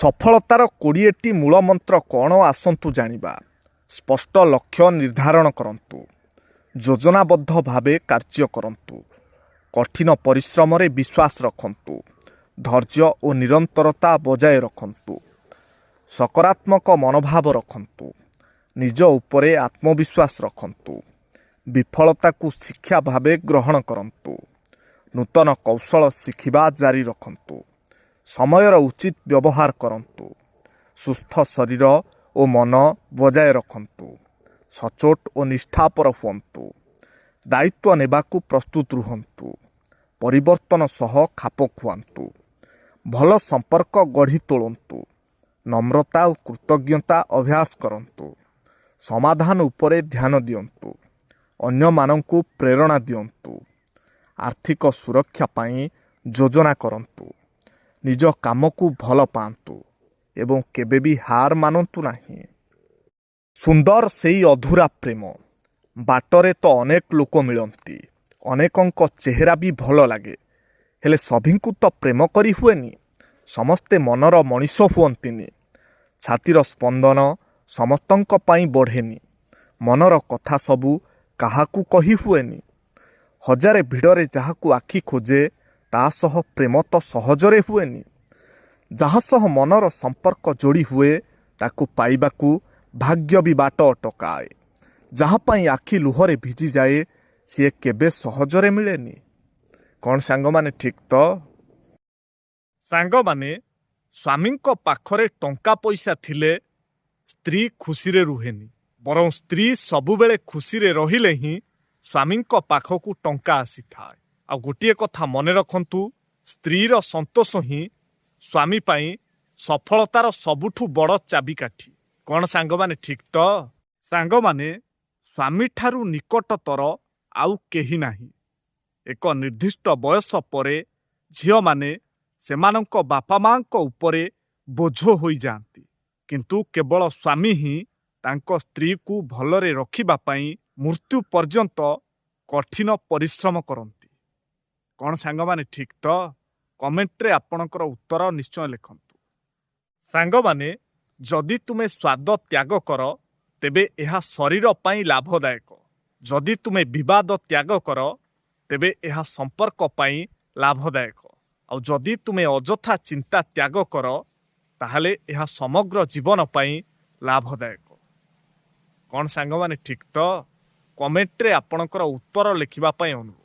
ସଫଳତାର 20ଟି ମୂଳମନ୍ତ୍ର କ'ଣ ଆସନ୍ତୁ ଜାଣିବା। ସ୍ପଷ୍ଟ ଲକ୍ଷ୍ୟ ନିର୍ଦ୍ଧାରଣ କରନ୍ତୁ, ଯୋଜନାବଦ୍ଧ ଭାବେ କାର୍ଯ୍ୟ କରନ୍ତୁ, କଠିନ ପରିଶ୍ରମରେ ବିଶ୍ୱାସ ରଖନ୍ତୁ, ଧୈର୍ଯ୍ୟ ଓ ନିରନ୍ତରତା ବଜାୟ ରଖନ୍ତୁ, ସକାରାତ୍ମକ ମନୋଭାବ ରଖନ୍ତୁ, ନିଜ ଉପରେ ଆତ୍ମବିଶ୍ୱାସ ରଖନ୍ତୁ, ବିଫଳତାକୁ ଶିକ୍ଷା ଭାବେ ଗ୍ରହଣ କରନ୍ତୁ, ନୂତନ କୌଶଳ ଶିଖିବା ଜାରି ରଖନ୍ତୁ, ସମୟର ଉଚିତ ବ୍ୟବହାର କରନ୍ତୁ, ସୁସ୍ଥ ଶରୀର ଓ ମନ ବଜାୟ ରଖନ୍ତୁ, ସଚ୍ଚୋଟ ଓ ନିଷ୍ଠାପର ହୁଅନ୍ତୁ, ଦାୟିତ୍ୱ ନେବାକୁ ପ୍ରସ୍ତୁତ ରୁହନ୍ତୁ, ପରିବର୍ତ୍ତନ ସହ ଖାପ ଖୁଆନ୍ତୁ, ଭଲ ସମ୍ପର୍କ ଗଢ଼ି ତୋଳନ୍ତୁ, ନମ୍ରତା ଓ କୃତଜ୍ଞତା ଅଭ୍ୟାସ କରନ୍ତୁ, ସମାଧାନ ଉପରେ ଧ୍ୟାନ ଦିଅନ୍ତୁ, ଅନ୍ୟମାନଙ୍କୁ ପ୍ରେରଣା ଦିଅନ୍ତୁ, ଆର୍ଥିକ ସୁରକ୍ଷା ପାଇଁ ଯୋଜନା କରନ୍ତୁ, ନିଜ କାମକୁ ଭଲ ପାଆନ୍ତୁ ଏବଂ କେବେ ବି ହାର ମାନନ୍ତୁ ନାହିଁ। ସୁନ୍ଦର ସେଇ ଅଧୁରା ପ୍ରେମ। ବାଟରେ ତ ଅନେକ ଲୋକ ମିଳନ୍ତି, ଅନେକଙ୍କ ଚେହେରା ବି ଭଲ ଲାଗେ, ହେଲେ ସଭିଙ୍କୁ ତ ପ୍ରେମ କରି ହୁଏନି। ସମସ୍ତେ ମନର ମଣିଷ ହୁଅନ୍ତିନି। ଛାତିର ସ୍ପନ୍ଦନ ସମସ୍ତଙ୍କ ପାଇଁ ବଢ଼େନି। ମନର କଥା ସବୁ କାହାକୁ କହି ହୁଏନି। ହଜାରେ ଭିଡ଼ରେ ଯାହାକୁ ଆଖି ଖୋଜେ ତା ସହ ପ୍ରେମ ତ ସହଜରେ ହୁଏନି। ଯାହା ସହ ମନର ସମ୍ପର୍କ ଯୋଡ଼ି ହୁଏ ତାକୁ ପାଇବାକୁ ଭାଗ୍ୟ ବି ବାଟ ଅଟକାଏ। ଯାହା ପାଇଁ ଆଖି ଲୁହରେ ଭିଜିଯାଏ ସିଏ କେବେ ସହଜରେ ମିଳେନି। କ'ଣ ସାଙ୍ଗମାନେ ଠିକ୍ ତ? ସାଙ୍ଗମାନେ, ସ୍ୱାମୀଙ୍କ ପାଖରେ ଟଙ୍କା ପଇସା ଥିଲେ ସ୍ତ୍ରୀ ଖୁସିରେ ରୁହେନି, ବରଂ ସ୍ତ୍ରୀ ସବୁବେଳେ ଖୁସିରେ ରହିଲେ ହିଁ ସ୍ୱାମୀଙ୍କ ପାଖକୁ ଟଙ୍କା ଆସିଥାଏ। ଆଉ ଗୋଟିଏ କଥା ମନେ ରଖନ୍ତୁ, ସ୍ତ୍ରୀର ସନ୍ତୋଷ ହିଁ ସ୍ୱାମୀ ପାଇଁ ସଫଳତାର ସବୁଠୁ ବଡ଼ ଚାବିକାଠି। କ'ଣ ସାଙ୍ଗମାନେ ଠିକ୍ ତ? ସାଙ୍ଗମାନେ, ସ୍ୱାମୀଠାରୁ ନିକଟତର ଆଉ କେହି ନାହିଁ। ଏକ ନିର୍ଦ୍ଦିଷ୍ଟ ବୟସ ପରେ ଝିଅମାନେ ସେମାନଙ୍କ ବାପା ମାଙ୍କ ଉପରେ ବୋଝ ହୋଇଯାଆନ୍ତି, କିନ୍ତୁ କେବଳ ସ୍ୱାମୀ ହିଁ ତାଙ୍କ ସ୍ତ୍ରୀକୁ ଭଲରେ ରଖିବା ପାଇଁ ମୃତ୍ୟୁ ପର୍ଯ୍ୟନ୍ତ କଠିନ ପରିଶ୍ରମ କରନ୍ତି। କ'ଣ ସାଙ୍ଗମାନେ ଠିକ୍ ତ? କମେଣ୍ଟରେ ଆପଣଙ୍କର ଉତ୍ତର ନିଶ୍ଚୟ ଲେଖନ୍ତୁ। ସାଙ୍ଗମାନେ, ଯଦି ତୁମେ ସ୍ୱାଦ ତ୍ୟାଗ କର ତେବେ ଏହା ଶରୀର ପାଇଁ ଲାଭଦାୟକ। ଯଦି ତୁମେ ବିବାଦ ତ୍ୟାଗ କର ତେବେ ଏହା ସମ୍ପର୍କ ପାଇଁ ଲାଭଦାୟକ। ଆଉ ଯଦି ତୁମେ ଅଯଥା ଚିନ୍ତା ତ୍ୟାଗ କର ତାହେଲେ ଏହା ସମଗ୍ର ଜୀବନ ପାଇଁ ଲାଭଦାୟକ। କ'ଣ ସାଙ୍ଗମାନେ ଠିକ୍ ତ? କମେଣ୍ଟରେ ଆପଣଙ୍କର ଉତ୍ତର ଲେଖିବା ପାଇଁ ଅନୁରୋଧ।